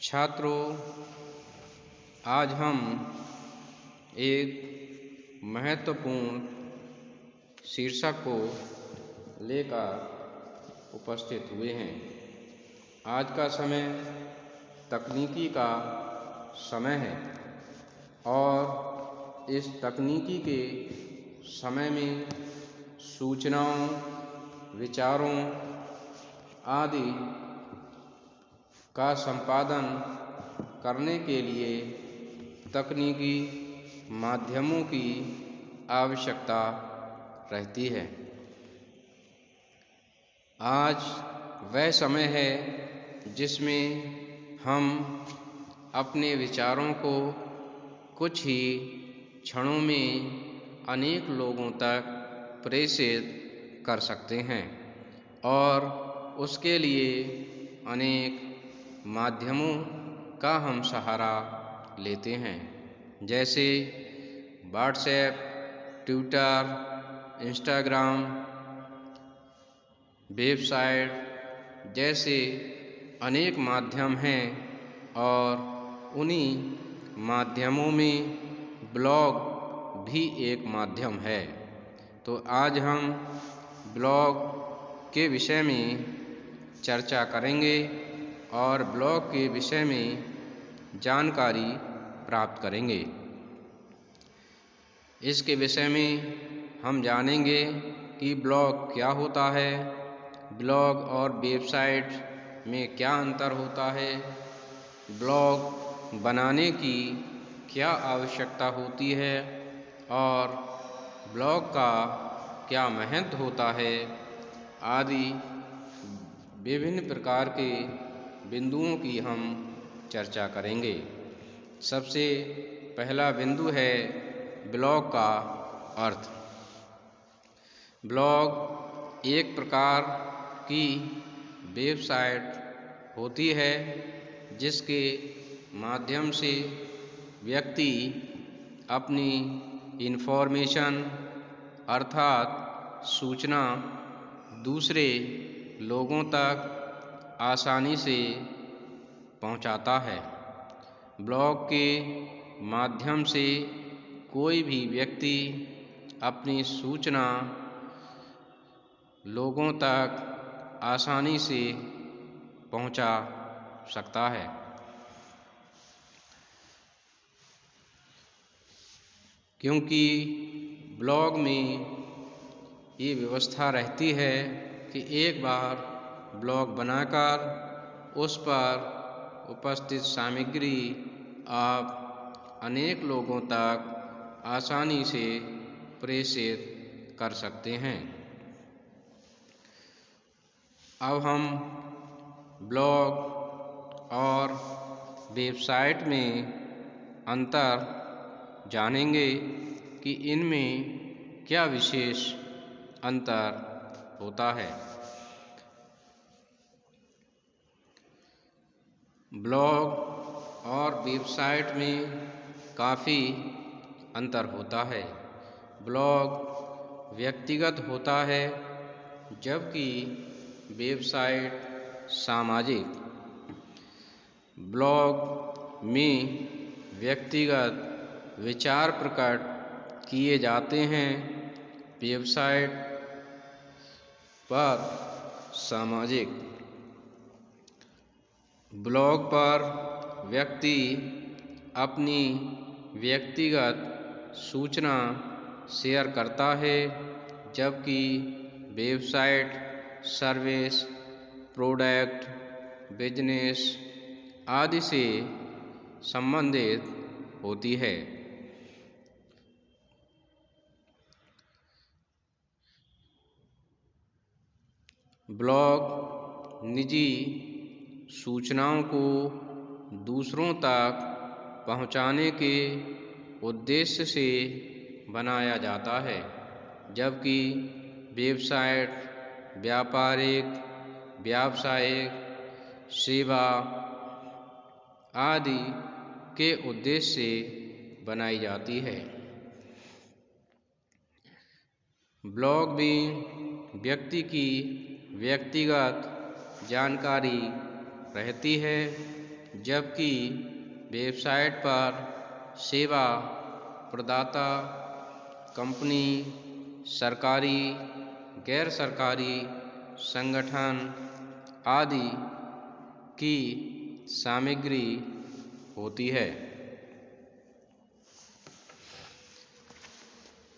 छात्रों, आज हम एक महत्वपूर्ण शीर्षक को लेकर उपस्थित हुए हैं। आज का समय तकनीकी का समय है और इस तकनीकी के समय में सूचनाओं, विचारों आदि का संपादन करने के लिए तकनीकी माध्यमों की आवश्यकता रहती है। आज वह समय है जिसमें हम अपने विचारों को कुछ ही क्षणों में अनेक लोगों तक प्रेषित कर सकते हैं और उसके लिए अनेक माध्यमों का हम सहारा लेते हैं, जैसे व्हाट्सएप, ट्विटर, इंस्टाग्राम, वेबसाइट जैसे अनेक माध्यम हैं और उन्हीं माध्यमों में ब्लॉग भी एक माध्यम है। तो आज हम ब्लॉग के विषय में चर्चा करेंगे और ब्लॉग के विषय में जानकारी प्राप्त करेंगे। इसके विषय में हम जानेंगे कि ब्लॉग क्या होता है, ब्लॉग और वेबसाइट में क्या अंतर होता है, ब्लॉग बनाने की क्या आवश्यकता होती है और ब्लॉग का क्या महत्व होता है आदि विभिन्न प्रकार के बिंदुओं की हम चर्चा करेंगे। सबसे पहला बिंदु है ब्लॉग का अर्थ। ब्लॉग एक प्रकार की वेबसाइट होती है जिसके माध्यम से व्यक्ति अपनी इन्फॉर्मेशन अर्थात सूचना दूसरे लोगों तक आसानी से पहुंचाता है। ब्लॉग के माध्यम से कोई भी व्यक्ति अपनी सूचना लोगों तक आसानी से पहुंचा सकता है। क्योंकि ब्लॉग में ये व्यवस्था रहती है कि एक बार ब्लॉग बनाकर उस पर उपस्थित सामग्री आप अनेक लोगों तक आसानी से प्रेषित कर सकते हैं। अब हम ब्लॉग और वेबसाइट में अंतर जानेंगे कि इनमें क्या विशेष अंतर होता है। ब्लॉग और वेबसाइट में काफ़ी अंतर होता है। ब्लॉग व्यक्तिगत होता है जबकि वेबसाइट सामाजिक। ब्लॉग में व्यक्तिगत विचार प्रकट किए जाते हैं, वेबसाइट पर सामाजिक। ब्लॉग पर व्यक्ति अपनी व्यक्तिगत सूचना शेयर करता है, जबकि वेबसाइट सर्विस, प्रोडक्ट, बिजनेस आदि से संबंधित होती है। ब्लॉग निजी सूचनाओं को दूसरों तक पहुंचाने के उद्देश्य से बनाया जाता है, जबकि वेबसाइट व्यापारिक, व्यावसायिक, सेवा आदि के उद्देश्य से बनाई जाती है। ब्लॉग में व्यक्ति की व्यक्तिगत जानकारी रहती है, जबकि वेबसाइट पर सेवा प्रदाता, कंपनी, सरकारी, गैर सरकारी संगठन आदि की सामग्री होती है।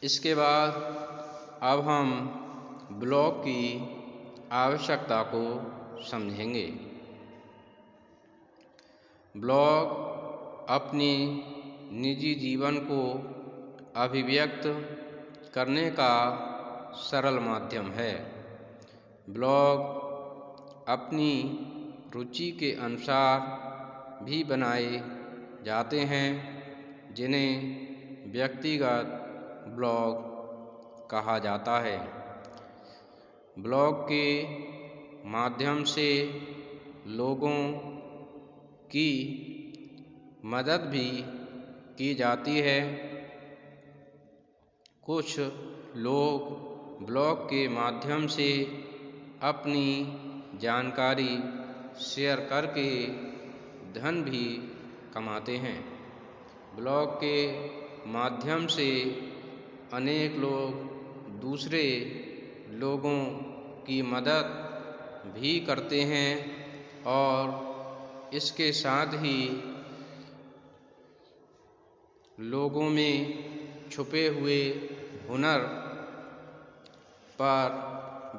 इसके बाद अब हम ब्लॉग की आवश्यकता को समझेंगे। ब्लॉग अपनी निजी जीवन को अभिव्यक्त करने का सरल माध्यम है। ब्लॉग अपनी रुचि के अनुसार भी बनाए जाते हैं, जिन्हें व्यक्तिगत ब्लॉग कहा जाता है। ब्लॉग के माध्यम से लोगों की मदद भी की जाती है। कुछ लोग ब्लॉग के माध्यम से अपनी जानकारी शेयर करके धन भी कमाते हैं। ब्लॉग के माध्यम से अनेक लोग दूसरे लोगों की मदद भी करते हैं और इसके साथ ही लोगों में छुपे हुए हुनर पर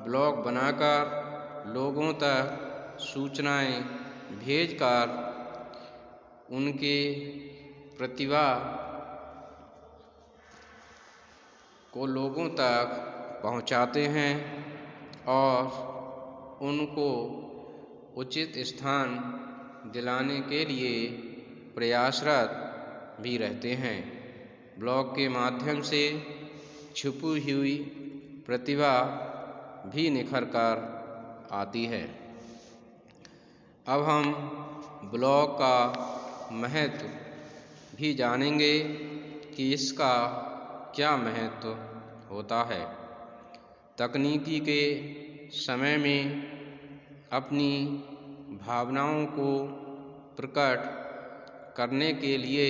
ब्लॉग बनाकर लोगों तक सूचनाएं भेजकर उनके प्रतिभा को लोगों तक पहुंचाते हैं और उनको उचित स्थान दिलाने के लिए प्रयासरत भी रहते हैं। ब्लॉग के माध्यम से छुपी हुई प्रतिभा भी निखर कर आती है। अब हम ब्लॉग का महत्व भी जानेंगे कि इसका क्या महत्व होता है। तकनीकी के समय में अपनी भावनाओं को प्रकट करने के लिए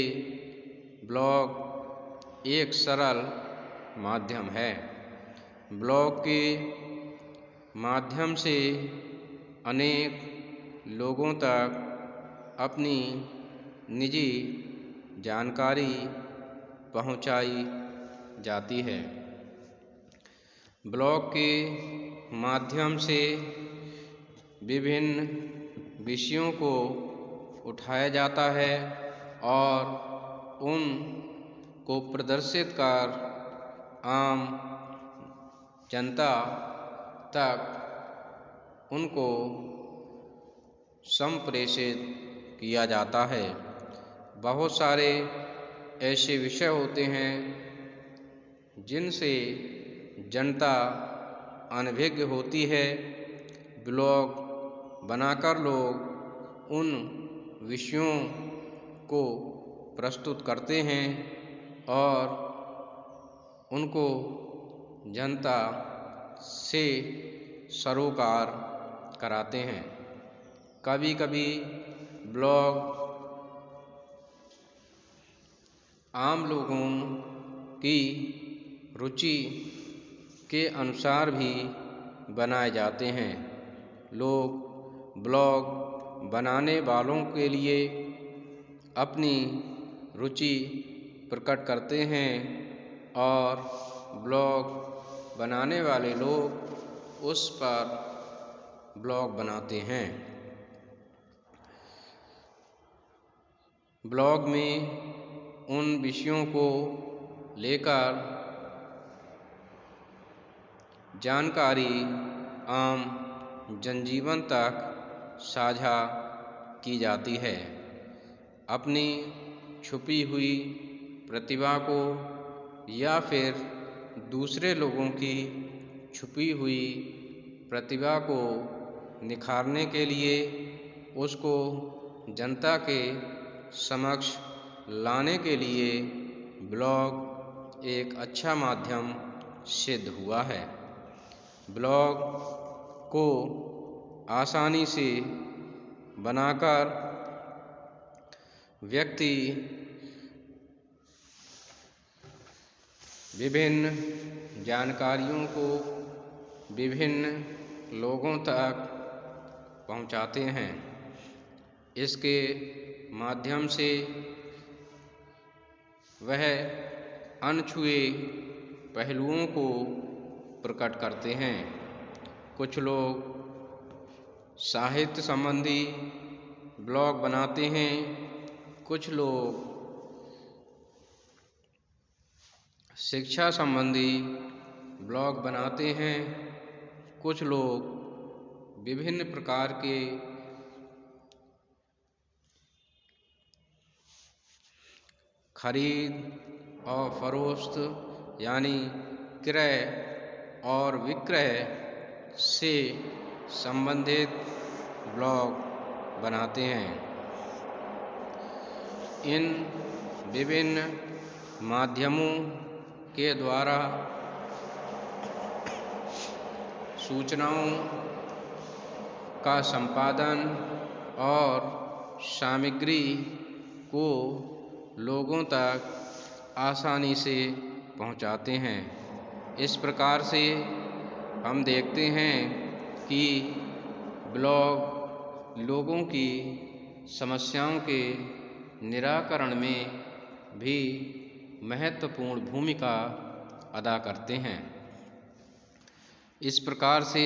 ब्लॉग एक सरल माध्यम है। ब्लॉग के माध्यम से अनेक लोगों तक अपनी निजी जानकारी पहुंचाई जाती है। ब्लॉग के माध्यम से विभिन्न विषयों को उठाया जाता है और उन को प्रदर्शित कर आम जनता तक उनको संप्रेषित किया जाता है। बहुत सारे ऐसे विषय होते हैं जिनसे जनता अनभिज्ञ होती है। ब्लॉग बनाकर लोग उन विषयों को प्रस्तुत करते हैं और उनको जनता से सरोकार कराते हैं। कभी कभी ब्लॉग आम लोगों की रुचि के अनुसार भी बनाए जाते हैं। लोग ब्लॉग बनाने वालों के लिए अपनी रुचि प्रकट करते हैं और ब्लॉग बनाने वाले लोग उस पर ब्लॉग बनाते हैं। ब्लॉग में उन विषयों को लेकर जानकारी आम जनजीवन तक साझा की जाती है। अपनी छुपी हुई प्रतिभा को या फिर दूसरे लोगों की छुपी हुई प्रतिभा को निखारने के लिए उसको जनता के समक्ष लाने के लिए ब्लॉग एक अच्छा माध्यम सिद्ध हुआ है। ब्लॉग को आसानी से बनाकर व्यक्ति विभिन्न जानकारियों को विभिन्न लोगों तक पहुंचाते हैं। इसके माध्यम से वह अनछुए पहलुओं को प्रकट करते हैं। कुछ लोग साहित्य संबंधी ब्लॉग बनाते हैं, कुछ लोग शिक्षा संबंधी ब्लॉग बनाते हैं, कुछ लोग विभिन्न प्रकार के खरीद और फरोख्त यानी क्रय और विक्रय से संबंधित ब्लॉग बनाते हैं। इन विभिन्न माध्यमों के द्वारा सूचनाओं का संपादन और सामग्री को लोगों तक आसानी से पहुंचाते हैं। इस प्रकार से हम देखते हैं कि ब्लॉग लोगों की समस्याओं के निराकरण में भी महत्वपूर्ण भूमिका अदा करते हैं। इस प्रकार से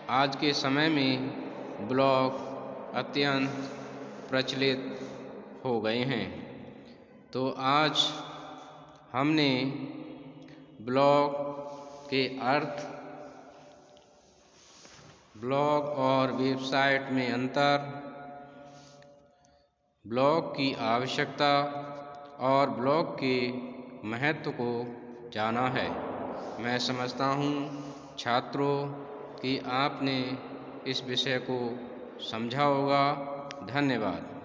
आज के समय में ब्लॉग अत्यंत प्रचलित हो गए हैं। तो आज हमने ब्लॉग के अर्थ, ब्लॉग और वेबसाइट में अंतर, ब्लॉग की आवश्यकता और ब्लॉग के महत्व को जाना है। मैं समझता हूँ छात्रों कि आपने इस विषय को समझा होगा। धन्यवाद।